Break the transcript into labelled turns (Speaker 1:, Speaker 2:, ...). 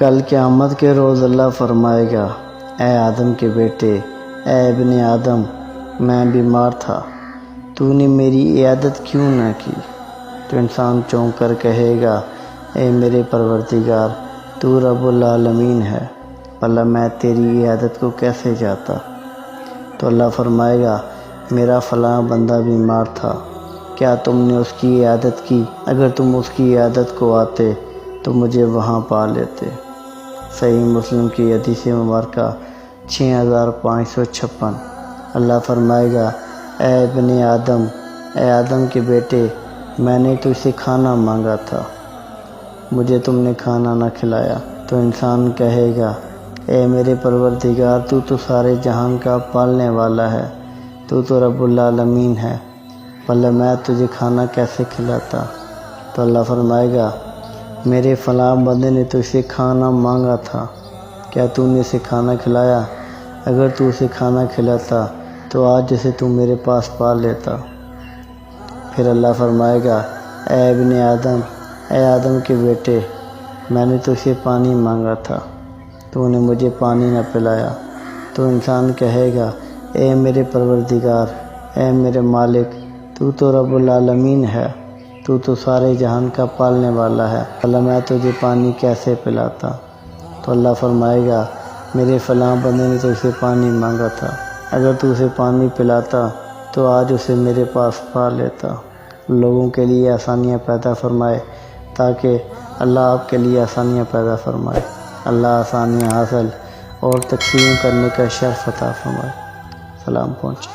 Speaker 1: کل قیامت کے روز اللہ فرمائے گا، اے آدم کے بیٹے، اے ابن آدم، میں بیمار تھا، تو نے میری عیادت کیوں نہ کی؟ تو انسان چونک کر کہے گا، اے میرے پروردگار، تو رب العالمین ہے، بھلا میں تیری عیادت کو کیسے جاتا؟ تو اللہ فرمائے گا، میرا فلاں بندہ بیمار تھا، کیا تم نے اس کی عیادت کی؟ اگر تم اس کی عیادت کو آتے تو مجھے وہاں پا لیتے۔ صحیح مسلم کی حدیث مبارکہ 6556۔ اللہ فرمائے گا، اے ابن آدم، اے آدم کے بیٹے، میں نے تجھ سے کھانا مانگا تھا، مجھے تم نے کھانا نہ کھلایا۔ تو انسان کہے گا، اے میرے پروردگار، تو سارے جہان کا پالنے والا ہے، تو رب العالمین ہے، بھلا میں تجھے کھانا کیسے کھلاتا؟ تو اللہ فرمائے گا، میرے فلاں بندے نے تجھ سے کھانا مانگا تھا، کیا تو نے اسے کھانا کھلایا؟ اگر تو اسے کھانا کھلاتا تو آج اسے تو میرے پاس پا لیتا۔ پھر اللہ فرمائے گا، اے ابن آدم، اے آدم کے بیٹے، میں نے تجھ سے پانی مانگا تھا، تو نے مجھے پانی نہ پلایا۔ تو انسان کہے گا، اے میرے پروردگار، اے میرے مالک، تو رب العالمین ہے، تو سارے جہان کا پالنے والا ہے، بھلا میں تجھے پانی کیسے پلاتا؟ تو اللہ فرمائے گا، میرے فلاں بندے نے تجھ سے پانی مانگا تھا، اگر تو اسے پانی پلاتا تو آج اسے میرے پاس پا لیتا۔ لوگوں کے لیے آسانیاں پیدا فرمائے تاکہ اللہ آپ کے لیے آسانیاں پیدا فرمائے۔ اللہ آسانیاں حاصل اور تقسیم کرنے کا شرف عطا فرمائے۔ سلام پہنچے۔